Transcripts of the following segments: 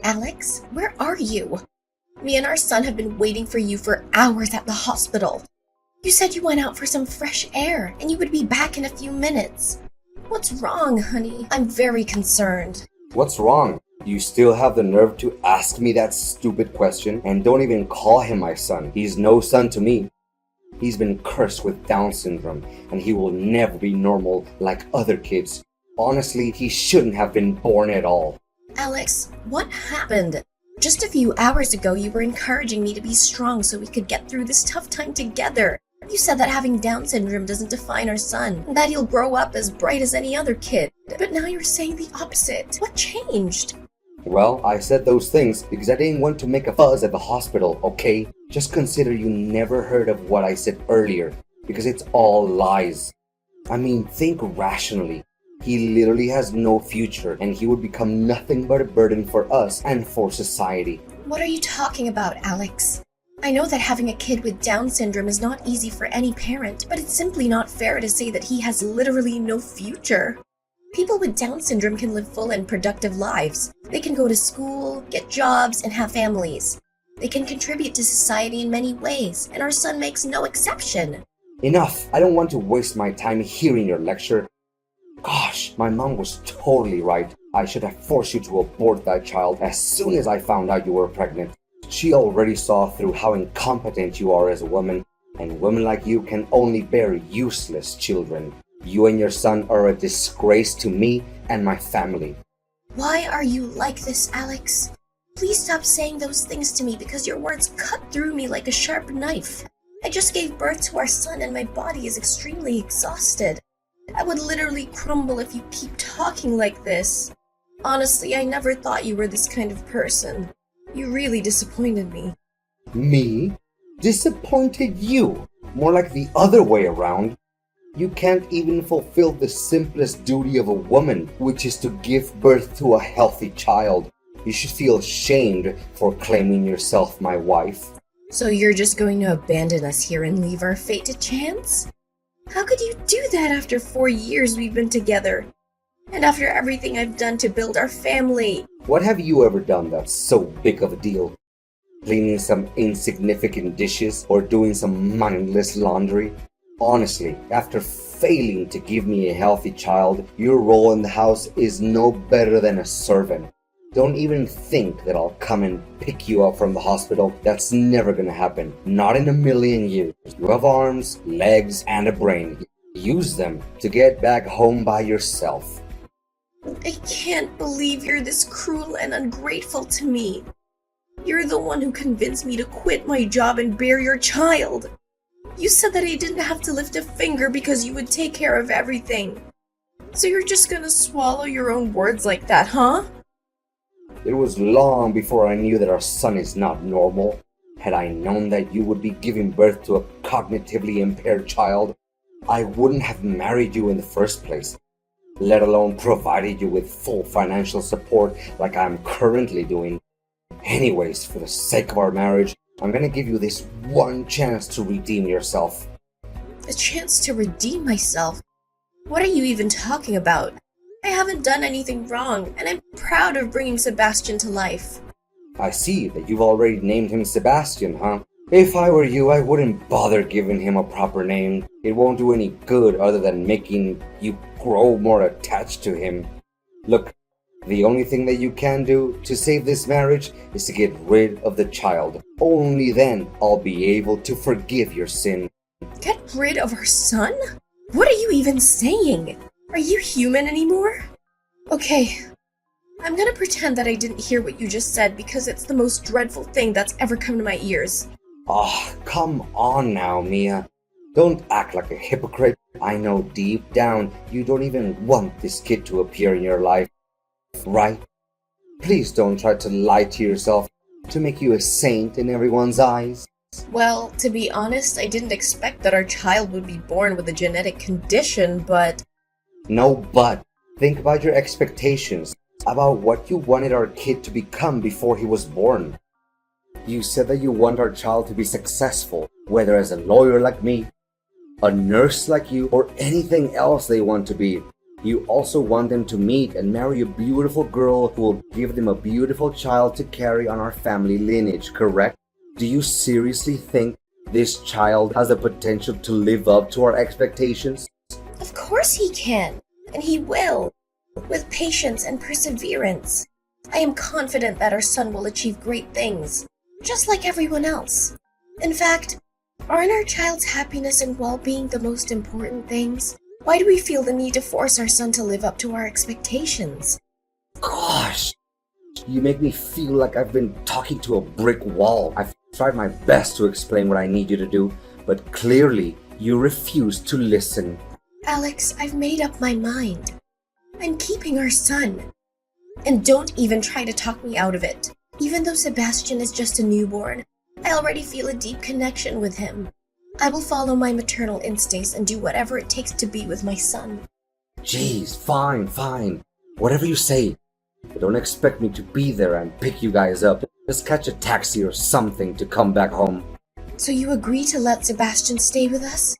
Alex, where are you? Me and our son have been waiting for you for hours at the hospital. You said you went out for some fresh air and you would be back in a few minutes. What's wrong, honey? I'm very concerned. What's wrong? You still have the nerve to ask me that stupid question and don't even call him my son. He's no son to me. He's been cursed with Down syndrome and he will never be normal like other kids. Honestly, he shouldn't have been born at all. Alex, what happened? Just a few hours ago, you were encouraging me to be strong so we could get through this tough time together. You said that having Down syndrome doesn't define our son, and that he'll grow up as bright as any other kid. But now you're saying the opposite. What changed? Well, I said those things because I didn't want to make a fuss at the hospital, okay? Just consider you never heard of what I said earlier, because it's all lies. I mean, think rationally. He literally has no future, and he would become nothing but a burden for us and for society. What are you talking about, Alex? I know that having a kid with Down syndrome is not easy for any parent, but it's simply not fair to say that he has literally no future. People with Down syndrome can live full and productive lives. They can go to school, get jobs, and have families. They can contribute to society in many ways, and our son makes no exception. Enough! I don't want to waste my time hearing your lecture. Gosh, my mom was totally right. I should have forced you to abort that child as soon as I found out you were pregnant. She already saw through how incompetent you are as a woman, and women like you can only bear useless children. You and your son are a disgrace to me and my family. Why are you like this, Alex? Please stop saying those things to me because your words cut through me like a sharp knife. I just gave birth to our son and my body is extremely exhausted. I would literally crumble if you keep talking like this. Honestly, I never thought you were this kind of person. You really disappointed me. Me? Disappointed you? More like the other way around. You can't even fulfill the simplest duty of a woman, which is to give birth to a healthy child. You should feel ashamed for claiming yourself my wife. So you're just going to abandon us here and leave our fate to chance? How could you do that after 4 years we've been together? And after everything I've done to build our family? What have you ever done that's so big of a deal? Cleaning some insignificant dishes or doing some mindless laundry? Honestly, after failing to give me a healthy child, your role in the house is no better than a servant. Don't even think that I'll come and pick you up from the hospital. That's never gonna happen. Not in a million years. You have arms, legs, and a brain. Use them to get back home by yourself. I can't believe you're this cruel and ungrateful to me. You're the one who convinced me to quit my job and bear your child. You said that I didn't have to lift a finger because you would take care of everything. So you're just gonna swallow your own words like that, huh? It was long before I knew that our son is not normal. Had I known that you would be giving birth to a cognitively impaired child, I wouldn't have married you in the first place, let alone provided you with full financial support like I'm currently doing. Anyways, for the sake of our marriage, I'm gonna give you this one chance to redeem yourself. A chance to redeem myself? What are you even talking about? I haven't done anything wrong, and I'm proud of bringing Sebastian to life. I see that you've already named him Sebastian, huh? If I were you, I wouldn't bother giving him a proper name. It won't do any good other than making you grow more attached to him. Look, the only thing that you can do to save this marriage is to get rid of the child. Only then I'll be able to forgive your sin. Get rid of our son? What are you even saying? Are you human anymore? Okay, I'm gonna pretend that I didn't hear what you just said because it's the most dreadful thing that's ever come to my ears. Ah, come on now, Mia. Don't act like a hypocrite. I know deep down you don't even want this kid to appear in your life, right? Please don't try to lie to yourself to make you a saint in everyone's eyes. Well, to be honest, I didn't expect that our child would be born with a genetic condition, but... No, but think about your expectations, about what you wanted our kid to become before he was born. You said that you want our child to be successful, whether as a lawyer like me, a nurse like you, or anything else they want to be. You also want them to meet and marry a beautiful girl who will give them a beautiful child to carry on our family lineage, correct? Do you seriously think this child has the potential to live up to our expectations? Of course he can, and he will, with patience and perseverance. I am confident that our son will achieve great things, just like everyone else. In fact, aren't our child's happiness and well-being the most important things? Why do we feel the need to force our son to live up to our expectations? Gosh, you make me feel like I've been talking to a brick wall. I've tried my best to explain what I need you to do, but clearly you refuse to listen. Alex, I've made up my mind. I'm keeping our son. And don't even try to talk me out of it. Even though Sebastian is just a newborn, I already feel a deep connection with him. I will follow my maternal instincts and do whatever it takes to be with my son. Jeez, fine. Whatever you say. But don't expect me to be there and pick you guys up. Just catch a taxi or something to come back home. So you agree to let Sebastian stay with us?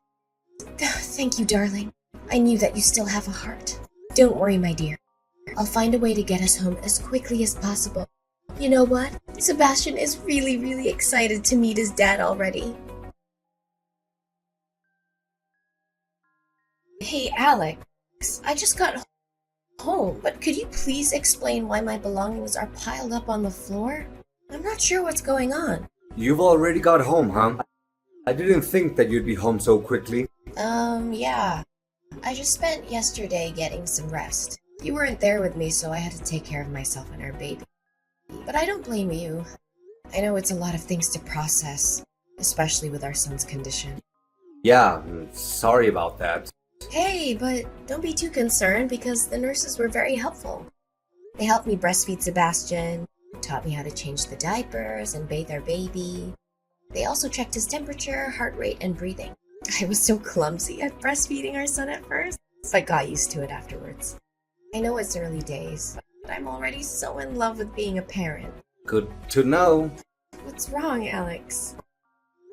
Thank you, darling. I knew that you still have a heart. Don't worry, my dear. I'll find a way to get us home as quickly as possible. You know what? Sebastian is really excited to meet his dad already. Hey, Alex. I just got home, but could you please explain why my belongings are piled up on the floor? I'm not sure what's going on. You've already got home, huh? I didn't think that you'd be home so quickly. Yeah. I just spent yesterday getting some rest. You weren't there with me, so I had to take care of myself and our baby. But I don't blame you. I know it's a lot of things to process, especially with our son's condition. Yeah, sorry about that. Hey, but don't be too concerned because the nurses were very helpful. They helped me breastfeed Sebastian, taught me how to change the diapers and bathe our baby. They also checked his temperature, heart rate, and breathing. I was so clumsy at breastfeeding our son at first, but got used to it afterwards. I know it's early days, but I'm already so in love with being a parent. Good to know. What's wrong, Alex?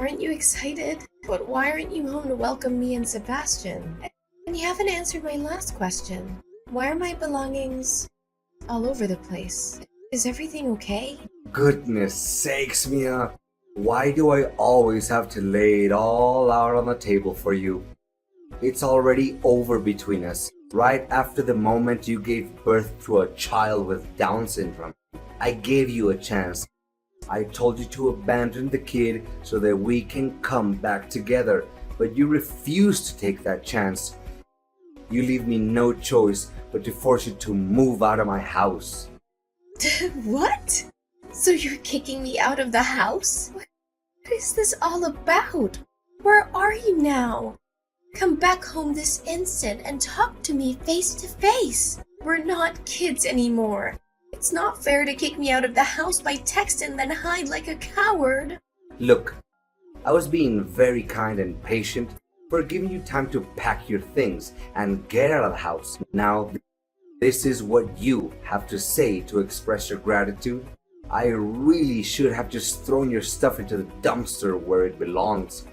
Aren't you excited? But why aren't you home to welcome me and Sebastian? And you haven't answered my last question. Why are my belongings all over the place? Is everything okay? Goodness sakes, Mia. Why do I always have to lay it all out on the table for you? It's already over between us. Right after the moment you gave birth to a child with Down syndrome, I gave you a chance. I told you to abandon the kid so that we can come back together, but you refused to take that chance. You leave me no choice but to force you to move out of my house. What? So you're kicking me out of the house? What is this all about? Where are you now? Come back home this instant and talk to me face to face. We're not kids anymore. It's not fair to kick me out of the house by text and then hide like a coward. Look, I was being very kind and patient for giving you time to pack your things and get out of the house. Now, this is what you have to say to express your gratitude. I really should have just thrown your stuff into the dumpster where it belongs.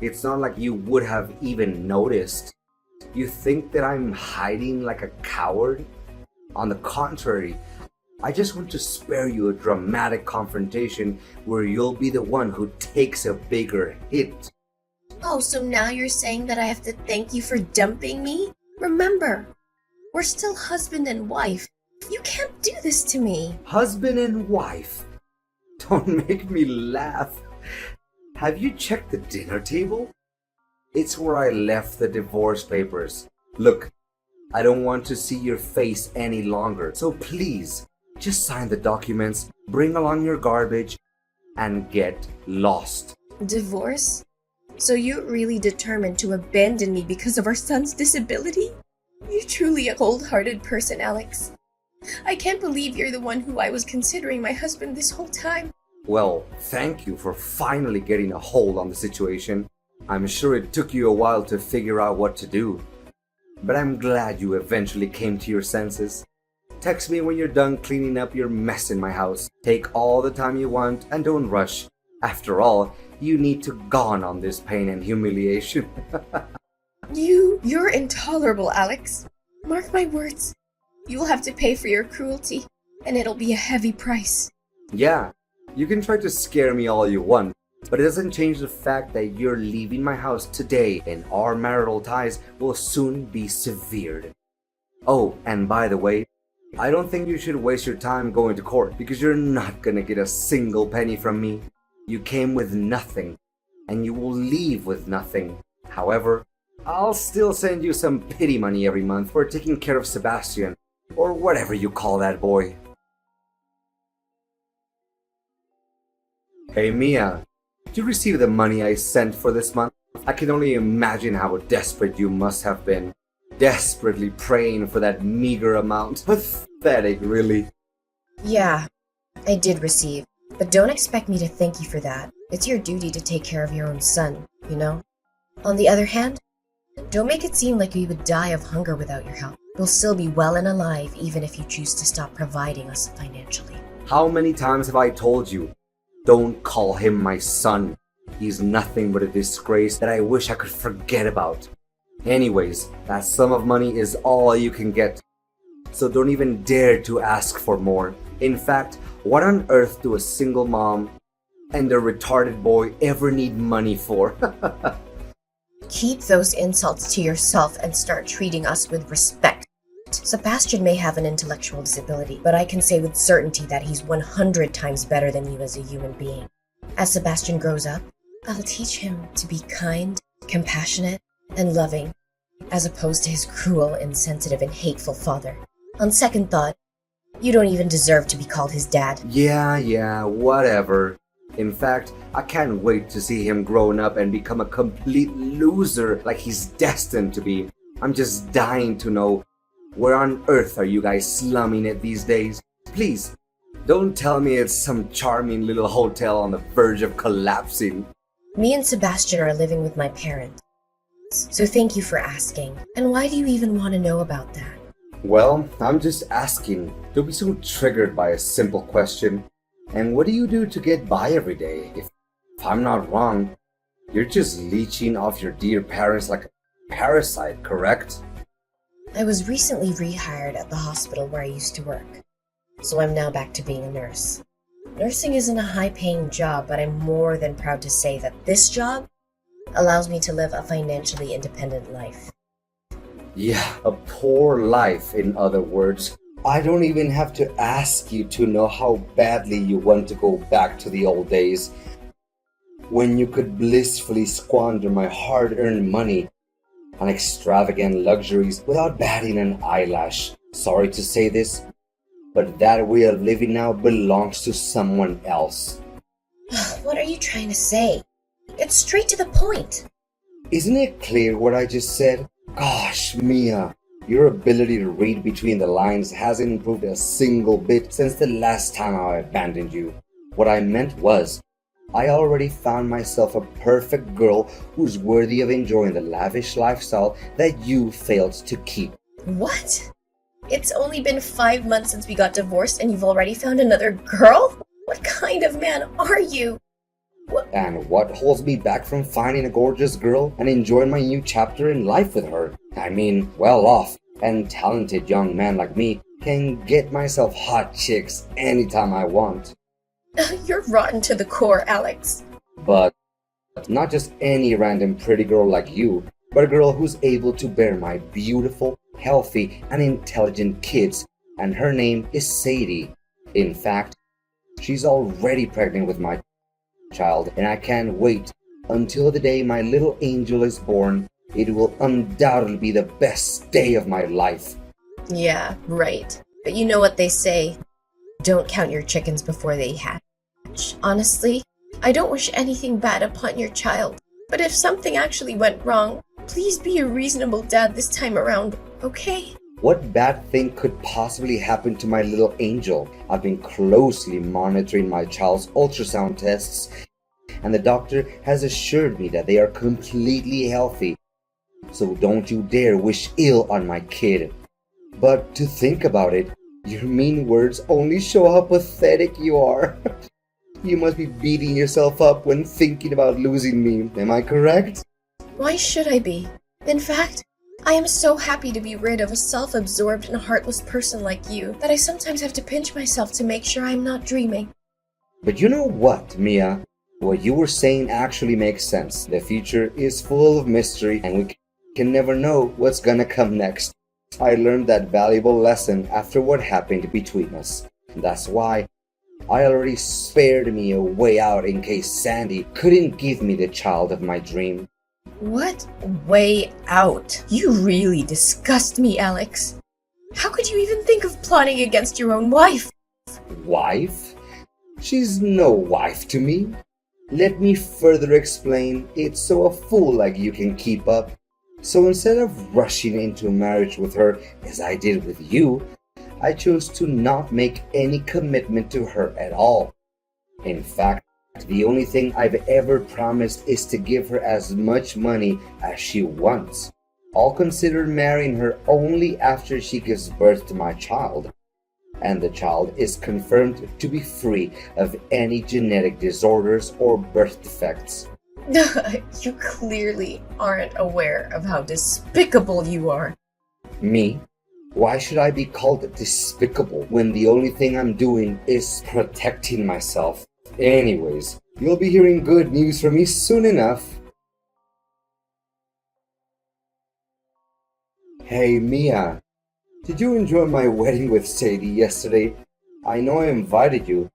It's not like you would have even noticed. You think that I'm hiding like a coward? On the contrary, I just want to spare you a dramatic confrontation where you'll be the one who takes a bigger hit. Oh, so now you're saying that I have to thank you for dumping me? Remember, we're still husband and wife. You can't do this to me. Husband and wife? Don't make me laugh. Have you checked the dinner table? It's where I left the divorce papers. Look, I don't want to see your face any longer, so please, just sign the documents, bring along your garbage, and get lost. Divorce? So you're really determined to abandon me because of our son's disability? You're truly a cold-hearted person, Alex. I can't believe you're the one who I was considering my husband this whole time. Well, thank you for finally getting a hold on the situation. I'm sure it took you a while to figure out what to do. But I'm glad you eventually came to your senses. Text me when you're done cleaning up your mess in my house. Take all the time you want and don't rush. After all, you need to gone on this pain and humiliation. You're intolerable, Alex. Mark my words. You will have to pay for your cruelty, and it'll be a heavy price. Yeah, you can try to scare me all you want, but it doesn't change the fact that you're leaving my house today and our marital ties will soon be severed. Oh, and by the way, I don't think you should waste your time going to court because you're not gonna get a single penny from me. You came with nothing, and you will leave with nothing. However, I'll still send you some pity money every month for taking care of Sebastian, or whatever you call that boy. Hey Mia, did you receive the money I sent for this month? I can only imagine how desperate you must have been. Desperately praying for that meager amount. Pathetic, really. Yeah, I did receive. But don't expect me to thank you for that. It's your duty to take care of your own son, you know? On the other hand, don't make it seem like we would die of hunger without your help. We'll still be well and alive even if you choose to stop providing us financially. How many times have I told you? Don't call him my son. He's nothing but a disgrace that I wish I could forget about. Anyways, that sum of money is all you can get. So don't even dare to ask for more. In fact, what on earth do a single mom and a retarded boy ever need money for? Keep those insults to yourself and start treating us with respect. Sebastian may have an intellectual disability, but I can say with certainty that he's 100 times better than you as a human being. As Sebastian grows up, I'll teach him to be kind, compassionate, and loving, as opposed to his cruel, insensitive, and hateful father. On second thought, you don't even deserve to be called his dad. Yeah, whatever. In fact, I can't wait to see him grown up and become a complete loser like he's destined to be. I'm just dying to know, where on earth are you guys slumming it these days? Please, don't tell me it's some charming little hotel on the verge of collapsing. Me and Sebastian are living with my parents. So thank you for asking. And why do you even want to know about that? Well, I'm just asking. Don't be so triggered by a simple question. And what do you do to get by every day? If I'm not wrong, you're just leeching off your dear parents like a parasite, correct? I was recently rehired at the hospital where I used to work. So I'm now back to being a nurse. Nursing isn't a high-paying job, but I'm more than proud to say that this job allows me to live a financially independent life. Yeah, a poor life, in other words. I don't even have to ask you to know how badly you want to go back to the old days, when you could blissfully squander my hard-earned money on extravagant luxuries without batting an eyelash. Sorry to say this, but that way of living now belongs to someone else. What are you trying to say? It's straight to the point. Isn't it clear what I just said? Gosh, Mia, your ability to read between the lines hasn't improved a single bit since the last time I abandoned you. What I meant was, I already found myself a perfect girl who's worthy of enjoying the lavish lifestyle that you failed to keep. What? It's only been 5 months since we got divorced and you've already found another girl? What kind of man are you? And what holds me back from finding a gorgeous girl and enjoying my new chapter in life with her? I mean, well-off and talented young man like me can get myself hot chicks anytime I want. You're rotten to the core, Alex. But not just any random pretty girl like you, but a girl who's able to bear my beautiful, healthy, and intelligent kids, and her name is Sadie. In fact, she's already pregnant with my child, and I can't wait until the day my little angel is born. It will undoubtedly be the best day of my life. Yeah, right. But you know what they say, don't count your chickens before they hatch. Honestly, I don't wish anything bad upon your child, but if something actually went wrong, please be a reasonable dad this time around, okay? What bad thing could possibly happen to my little angel? I've been closely monitoring my child's ultrasound tests, and the doctor has assured me that they are completely healthy. So don't you dare wish ill on my kid. But to think about it, your mean words only show how pathetic you are. You must be beating yourself up when thinking about losing me, am I correct? Why should I be? In fact, I am so happy to be rid of a self-absorbed and heartless person like you that I sometimes have to pinch myself to make sure I am not dreaming. But you know what, Mia? What you were saying actually makes sense. The future is full of mystery and we can never know what's gonna come next. I learned that valuable lesson after what happened between us. That's why I already spared me a way out in case Sandy couldn't give me the child of my dream. What way out? You really disgust me, Alex. How could you even think of plotting against your own wife? Wife? She's no wife to me. Let me further explain it so a fool like you can keep up. So instead of rushing into marriage with her as I did with you, I chose to not make any commitment to her at all. In fact, the only thing I've ever promised is to give her as much money as she wants. I'll consider marrying her only after she gives birth to my child, and the child is confirmed to be free of any genetic disorders or birth defects. You clearly aren't aware of how despicable you are. Me? Why should I be called despicable when the only thing I'm doing is protecting myself? Anyways, you'll be hearing good news from me soon enough. Hey Mia, did you enjoy my wedding with Sadie yesterday? I know I invited you,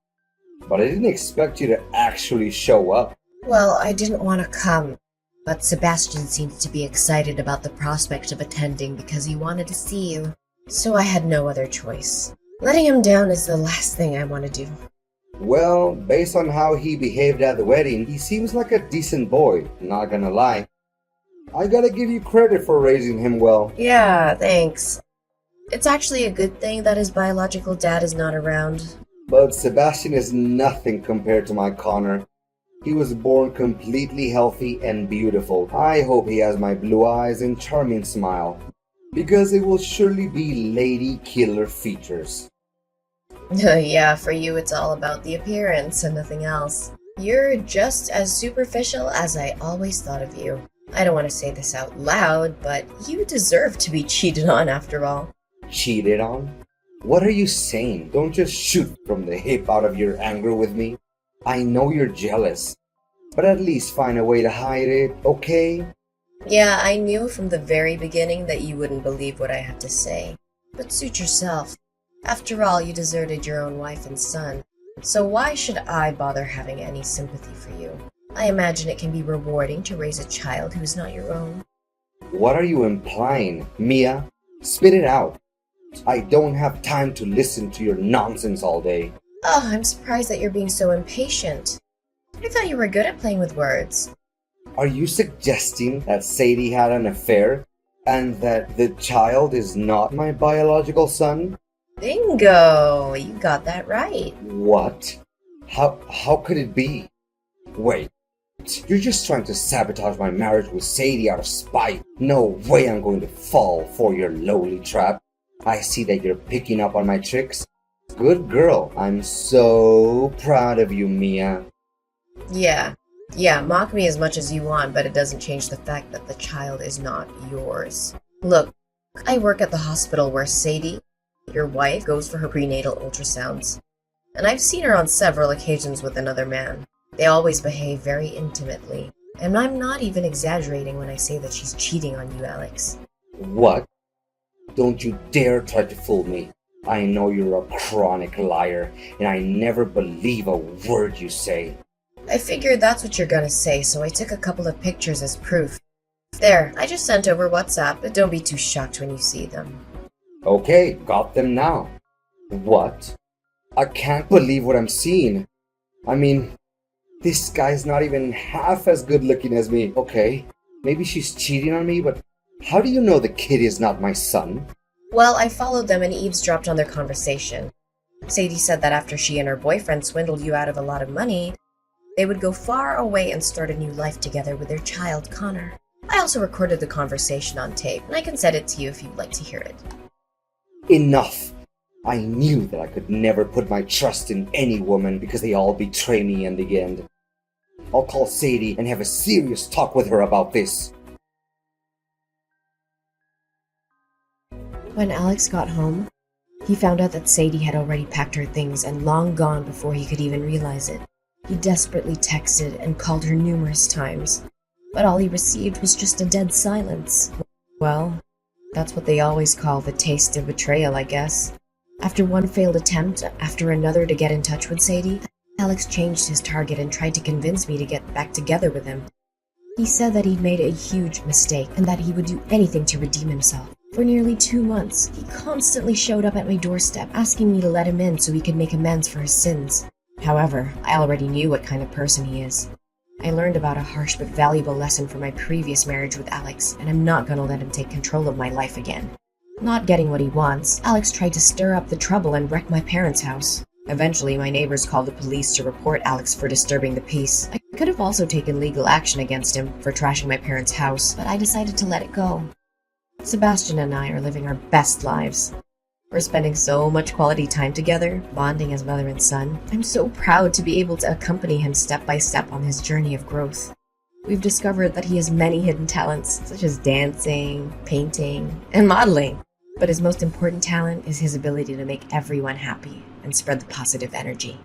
but I didn't expect you to actually show up. Well, I didn't want to come, but Sebastian seemed to be excited about the prospect of attending because he wanted to see you. So I had no other choice. Letting him down is the last thing I want to do. Well, based on how he behaved at the wedding, he seems like a decent boy, not gonna lie. I gotta give you credit for raising him well. Yeah, thanks. It's actually a good thing that his biological dad is not around. But Sebastian is nothing compared to my Connor. He was born completely healthy and beautiful. I hope he has my blue eyes and charming smile, because it will surely be lady killer features. Yeah, for you it's all about the appearance and nothing else. You're just as superficial as I always thought of you. I don't want to say this out loud, but you deserve to be cheated on after all. Cheated on? What are you saying? Don't just shoot from the hip out of your anger with me. I know you're jealous, but at least find a way to hide it, okay? Yeah, I knew from the very beginning that you wouldn't believe what I had to say. But suit yourself. After all, you deserted your own wife and son. So why should I bother having any sympathy for you? I imagine it can be rewarding to raise a child who is not your own. What are you implying, Mia? Spit it out. I don't have time to listen to your nonsense all day. Oh, I'm surprised that you're being so impatient. I thought you were good at playing with words. Are you suggesting that Sadie had an affair and that the child is not my biological son? Bingo! You got that right. What? How could it be? Wait, you're just trying to sabotage my marriage with Sadie out of spite. No way I'm going to fall for your lowly trap. I see that you're picking up on my tricks. Good girl. I'm so proud of you, Mia. Yeah, mock me as much as you want, but it doesn't change the fact that the child is not yours. Look, I work at the hospital where Sadie, your wife, goes for her prenatal ultrasounds. And I've seen her on several occasions with another man. They always behave very intimately. And I'm not even exaggerating when I say that she's cheating on you, Alex. What? Don't you dare try to fool me. I know you're a chronic liar, and I never believe a word you say. I figured that's what you're gonna say, so I took a couple of pictures as proof. There, I just sent over WhatsApp, but don't be too shocked when you see them. Okay, got them now. What? I can't believe what I'm seeing. I mean, this guy's not even half as good looking as me. Okay, maybe she's cheating on me, but how do you know the kid is not my son? Well, I followed them and eavesdropped on their conversation. Sadie said that after she and her boyfriend swindled you out of a lot of money, they would go far away and start a new life together with their child, Connor. I also recorded the conversation on tape, and I can send it to you if you'd like to hear it. Enough! I knew that I could never put my trust in any woman because they all betray me in the end. I'll call Sadie and have a serious talk with her about this. When Alex got home, he found out that Sadie had already packed her things and long gone before he could even realize it. He desperately texted and called her numerous times, but all he received was just a dead silence. Well, that's what they always call the taste of betrayal, I guess. After one failed attempt after another to get in touch with Sadie, Alex changed his target and tried to convince me to get back together with him. He said that he'd made a huge mistake and that he would do anything to redeem himself. For nearly 2 months, he constantly showed up at my doorstep, asking me to let him in so he could make amends for his sins. However, I already knew what kind of person he is. I learned about a harsh but valuable lesson from my previous marriage with Alex, and I'm not gonna let him take control of my life again. Not getting what he wants, Alex tried to stir up the trouble and wreck my parents' house. Eventually, my neighbors called the police to report Alex for disturbing the peace. I could have also taken legal action against him for trashing my parents' house, but I decided to let it go. Sebastian and I are living our best lives. We're spending so much quality time together, bonding as mother and son. I'm so proud to be able to accompany him step by step on his journey of growth. We've discovered that he has many hidden talents, such as dancing, painting, and modeling. But his most important talent is his ability to make everyone happy and spread the positive energy.